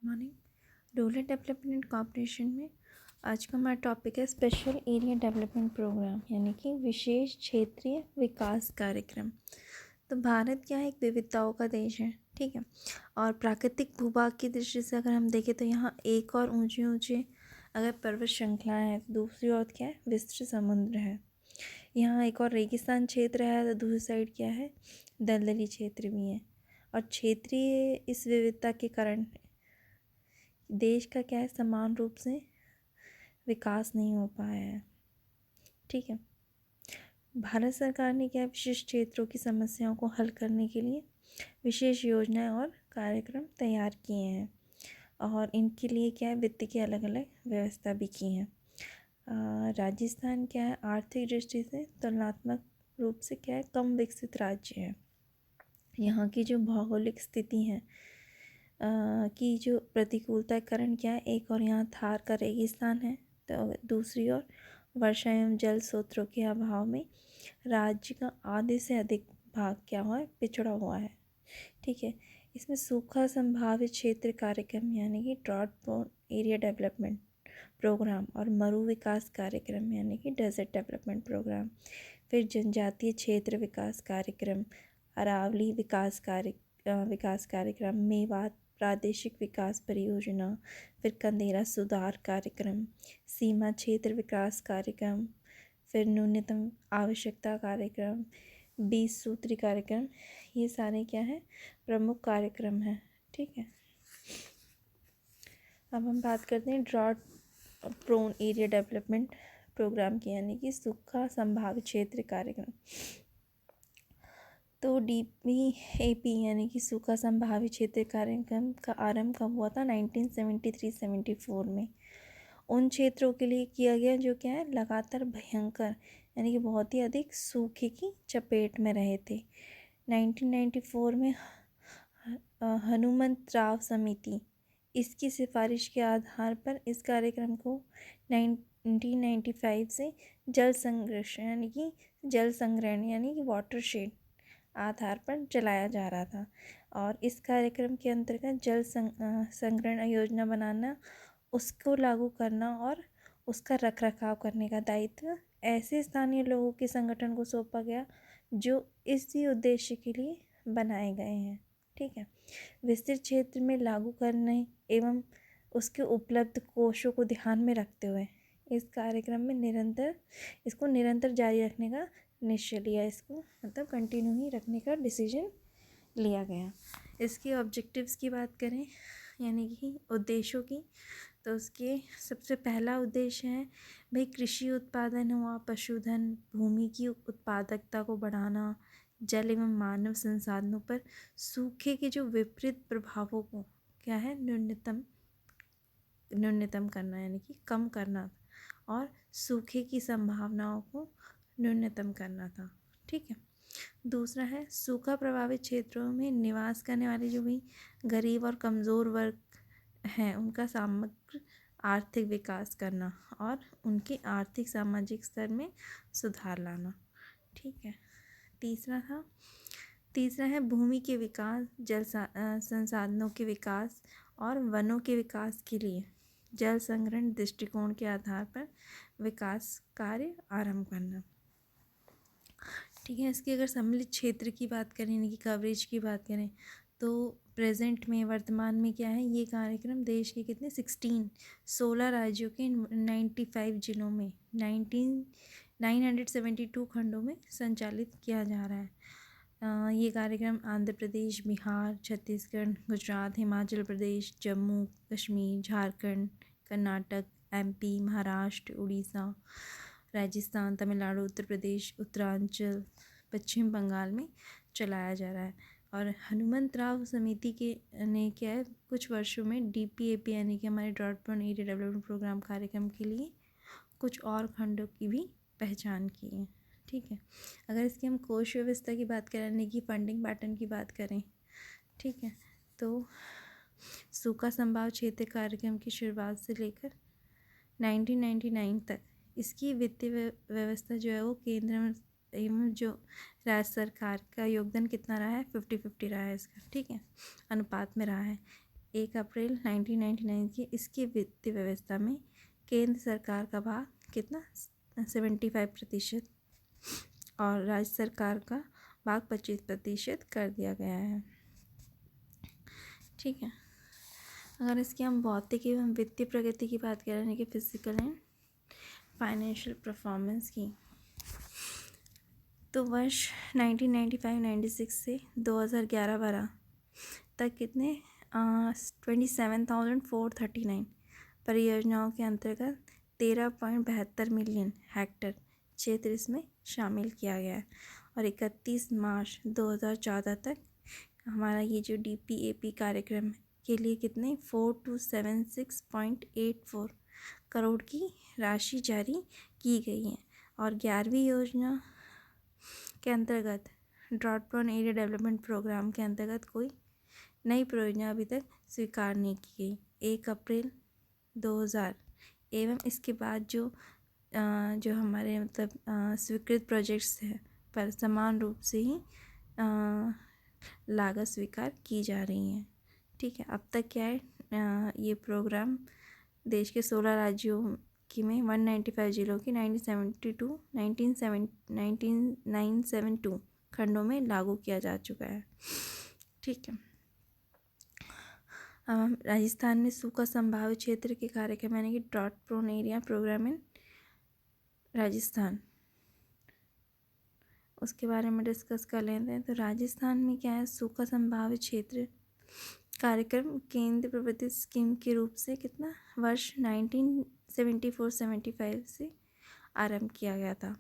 Morning. Rural development corporation में आज का हमारा टॉपिक है स्पेशल एरिया डेवलपमेंट प्रोग्राम, यानी कि विशेष क्षेत्रीय विकास कार्यक्रम। तो भारत क्या है, एक विविधताओं का देश है, ठीक है। और प्राकृतिक भूभाग की दृष्टि से अगर हम देखें तो यहाँ एक और ऊंचे ऊंचे अगर पर्वत श्रृंखलाएँ हैं, दूसरी ओर क्या है, विस्तृत समुद्र है। यहाँ एक और रेगिस्तान क्षेत्र है, तो दूसरी साइड क्या है, दलदली क्षेत्र भी है। और क्षेत्रीय इस विविधता के कारण देश का क्या है, समान रूप से विकास नहीं हो पाया है, ठीक है। भारत सरकार ने क्या विशिष्ट क्षेत्रों की समस्याओं को हल करने के लिए विशेष योजनाएं और कार्यक्रम तैयार किए हैं, और इनके लिए क्या है, वित्त की अलग अलग व्यवस्था भी की है। राजस्थान क्या है, आर्थिक दृष्टि से तुलनात्मक रूप से क्या है, कम विकसित राज्य है। यहाँ की जो भौगोलिक स्थिति है की जो प्रतिकूलता के कारण क्या है, एक और यहाँ थार का रेगिस्तान है, तो दूसरी ओर वर्षा एवं जल स्रोतों के अभाव में राज्य का आधे से अधिक भाग क्या हुआ है, पिछड़ा हुआ है, ठीक है। इसमें सूखा संभावित क्षेत्र कार्यक्रम यानी कि drought prone area development programme और मरु विकास कार्यक्रम यानी कि डेजर्ट डेवलपमेंट प्रोग्राम, फिर जनजातीय क्षेत्र विकास कार्यक्रम, अरावली विकास कार्यक्रम, मेवात प्रादेशिक विकास परियोजना, फिर कंदेरा सुधार कार्यक्रम, सीमा क्षेत्र विकास कार्यक्रम, फिर न्यूनतम आवश्यकता कार्यक्रम, 20 सूत्री कार्यक्रम, ये सारे क्या है, प्रमुख कार्यक्रम हैं, ठीक है। अब हम बात करते हैं drought prone area development programme की, यानी कि सूखा संभावित क्षेत्र कार्यक्रम। तो DPAP यानी कि सूखा संभावित क्षेत्र कार्यक्रम का आरंभ कब हुआ था, 1973-74 में। उन क्षेत्रों के लिए किया गया जो क्या है, लगातार भयंकर यानी कि बहुत ही अधिक सूखे की चपेट में रहे थे। 1994 में हनुमंतराव समिति इसकी सिफारिश के आधार पर इस कार्यक्रम को 1995 से जल संग्रहण यानी कि वाटरशेड आधार पर चलाया जा रहा था। और इस कार्यक्रम के अंतर्गत जल संग्रहण योजना बनाना, उसको लागू करना और उसका रखरखाव करने का दायित्व ऐसे स्थानीय लोगों के संगठन को सौंपा गया जो इसी उद्देश्य के लिए बनाए गए हैं, ठीक है। विस्तृत क्षेत्र में लागू करने एवं उसके उपलब्ध कोषों को ध्यान में रखते हुए इस कार्यक्रम में निरंतर जारी रखने का निश्चय लिया, इसको मतलब कंटिन्यू ही रखने का डिसीजन लिया गया। इसके ऑब्जेक्टिव्स की बात करें यानी कि उद्देश्यों की, तो उसके सबसे पहला उद्देश्य है भाई कृषि उत्पादन हुआ, पशुधन, भूमि की उत्पादकता को बढ़ाना, जल एवं मानव संसाधनों पर सूखे के जो विपरीत प्रभावों को क्या है, न्यूनतम करना यानी कि कम करना, और सूखे की संभावनाओं को न्यूनतम करना था, ठीक है। दूसरा है सूखा प्रभावित क्षेत्रों में निवास करने वाले जो भी गरीब और कमज़ोर वर्ग हैं उनका समग्र आर्थिक विकास करना और उनके आर्थिक सामाजिक स्तर में सुधार लाना, ठीक है। तीसरा है भूमि के विकास, जल संसाधनों के विकास और वनों के विकास के लिए जल संग्रहण दृष्टिकोण के आधार पर विकास कार्य आरंभ करना, ठीक है। इसकी अगर सम्मिलित क्षेत्र की बात करें, यानी कि कवरेज की बात करें, तो वर्तमान में क्या है, ये कार्यक्रम देश के कितने 16 राज्यों के 95 जिलों में 972 खंडों में संचालित किया जा रहा है। ये कार्यक्रम आंध्र प्रदेश, बिहार, छत्तीसगढ़, गुजरात, हिमाचल प्रदेश, जम्मू कश्मीर, झारखंड, कर्नाटक, MP, महाराष्ट्र, उड़ीसा, राजस्थान, तमिलनाडु, उत्तर प्रदेश, उत्तरांचल, पश्चिम बंगाल में चलाया जा रहा है। और हनुमंतराव समिति ने क्या है, कुछ वर्षों में DPAP यानी कि हमारे drought prone area development programme कार्यक्रम के लिए कुछ और खंडों की भी पहचान की है, ठीक है। अगर इसकी हम कोष व्यवस्था की बात करें यानी कि फंडिंग पैटर्न की बात करें, ठीक है, तो सूखा संभाव क्षेत्र कार्यक्रम की शुरुआत से लेकर 1999 तक इसकी वित्तीय व्यवस्था जो है वो केंद्र एवं जो राज्य सरकार का योगदान कितना रहा है, 50-50 रहा है इसका, ठीक है, अनुपात में रहा है। 1 अप्रैल 1999 की इसकी वित्तीय व्यवस्था में केंद्र सरकार का भाग कितना 75% और राज्य सरकार का भाग 25% कर दिया गया है। ठीक है, अगर इसकी हम भौतिक एवं वित्तीय प्रगति की बात करें यानी कि फिजिकल एंड फाइनेंशियल परफॉर्मेंस की, तो वर्ष 1995-96 से 2011-12 तक कितने 27,439 परियोजनाओं के अंतर्गत 13.72 मिलियन हेक्टेयर क्षेत्र इसमें शामिल किया गया है। और 31 मार्च 2014 तक हमारा ये जो DPAP कार्यक्रम के लिए कितने 4276.84 करोड़ की राशि जारी की गई है। और 11वीं योजना के अंतर्गत drought prone area development programme के अंतर्गत कोई नई परियोजना अभी तक स्वीकार नहीं की गई। 1 अप्रैल 2000 एवं इसके बाद जो हमारे मतलब स्वीकृत प्रोजेक्ट्स हैं पर समान रूप से ही लागत स्वीकार की जा रही हैं। ठीक है, अब तक क्या है ये प्रोग्राम देश के 16 राज्यों की में 195 जिलों की 1972 खंडों में लागू किया जा चुका है। ठीक है, अब हम राजस्थान में सूखा संभावित क्षेत्र के कार्यक्रम यानी कि drought prone area programme in Rajasthan उसके बारे में डिस्कस कर लेते हैं। तो राजस्थान में क्या है, सूखा संभावित क्षेत्र कार्यक्रम केंद्र प्रवर्तित स्कीम के रूप से कितना वर्ष 1974-75 से आरंभ किया गया था।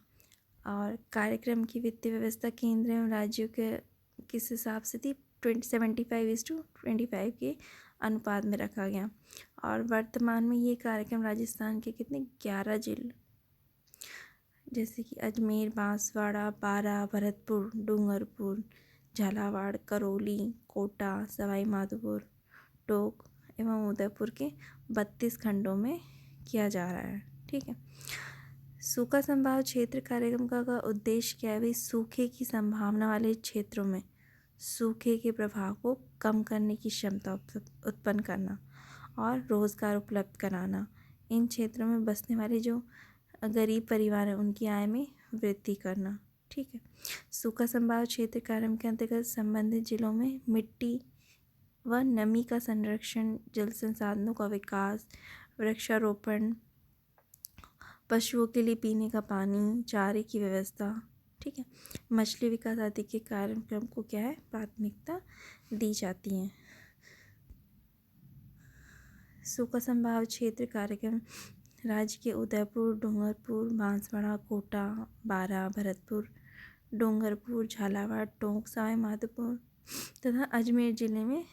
और कार्यक्रम की वित्तीय व्यवस्था केंद्र एवं राज्यों के किस हिसाब से थी 75:25 के अनुपात में रखा गया। और वर्तमान में ये कार्यक्रम राजस्थान के कितने 11 जिले जैसे कि अजमेर, बांसवाड़ा, बारां, भरतपुर, डूंगरपुर, झालावाड़, करौली, कोटा, सवाई माधोपुर, टोंक एवं उदयपुर के 32 खंडों में किया जा रहा है। ठीक है, सूखा संभावित क्षेत्र कार्यक्रम का उद्देश्य क्या है भाई, सूखे की संभावना वाले क्षेत्रों में सूखे के प्रभाव को कम करने की क्षमता उत्पन्न करना और रोज़गार उपलब्ध कराना। इन क्षेत्रों में बसने वाले जो गरीब परिवार हैं उनकी आय में वृद्धि करना। ठीक है, सूखा संभावित क्षेत्र कार्यक्रम के अंतर्गत संबंधित जिलों में मिट्टी व नमी का संरक्षण, जल संसाधनों का विकास, वृक्षारोपण, पशुओं के लिए पीने का पानी, चारे की व्यवस्था, ठीक है, मछली विकास आदि के कार्यक्रम को क्या है प्राथमिकता दी जाती है। सूखा संभावित क्षेत्र कार्यक्रम राज्य के उदयपुर, डूंगरपुर, बांसवाड़ा, कोटा, बारां, भरतपुर, डूंगरपुर, झालावाड़, टोंक, सवाई माधोपुर तथा अजमेर जिले में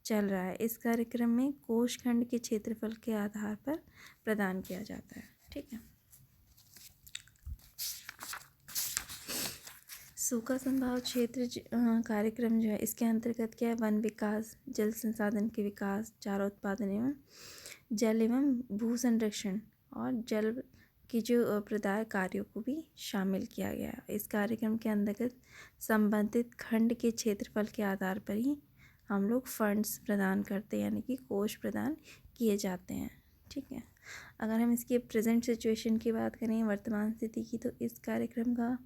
चल रहा है। इस कार्यक्रम में कोषखंड के क्षेत्रफल के आधार पर प्रदान किया जाता है। ठीक है, सूखा संभावित क्षेत्र कार्यक्रम जो है इसके अंतर्गत क्या है, वन विकास, जल संसाधन के विकास, चारा उत्पादन एवं जल एवं भू संरक्षण और जल की जो प्रदाय कार्यों को भी शामिल किया गया है। इस कार्यक्रम के अंतर्गत संबंधित खंड के क्षेत्रफल के आधार पर ही हम लोग फंड्स प्रदान करते हैं यानी कि कोष प्रदान किए जाते हैं। ठीक है, अगर हम इसकी प्रेजेंट सिचुएशन की बात करें, वर्तमान स्थिति की, तो इस कार्यक्रम का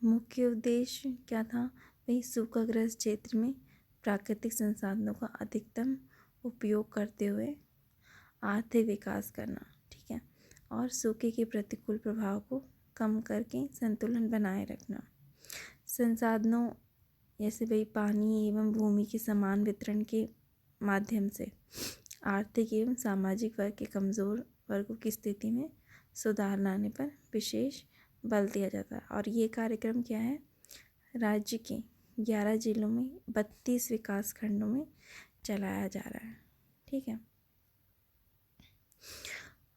मुख्य उद्देश्य क्या था वही सूखाग्रस्त क्षेत्र में प्राकृतिक संसाधनों का अधिकतम उपयोग करते हुए आर्थिक विकास करना। ठीक है, और सूखे के प्रतिकूल प्रभाव को कम करके संतुलन बनाए रखना। संसाधनों जैसे भाई पानी एवं भूमि के समान वितरण के माध्यम से आर्थिक एवं सामाजिक वर्ग के कमज़ोर वर्गों की स्थिति में सुधार लाने पर विशेष बल दिया जाता है। और ये कार्यक्रम क्या है, राज्य के 11 जिलों में 32 विकास खंडों में चलाया जा रहा है। ठीक है,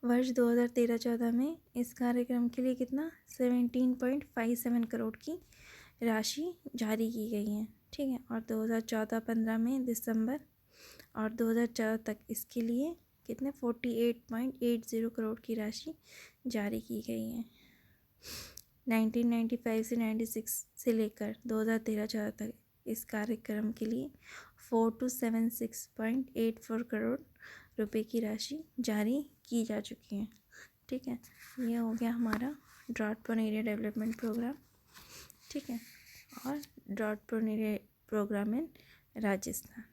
वर्ष 2013-14 में इस कार्यक्रम के लिए कितना 17.57 करोड़ की राशि जारी की गई है। ठीक है, और 2014-15 में दिसंबर और 2014 तक इसके लिए कितने 48.80 करोड़ की राशि जारी की गई है। 1995 से 96 से लेकर 2013-14 तक इस कार्यक्रम के लिए 4276.84 करोड़ रुपए की राशि जारी की जा चुकी है। ठीक है, ये हो गया हमारा drought prone area development programme. ठीक है, और drought prone area programme in Rajasthan.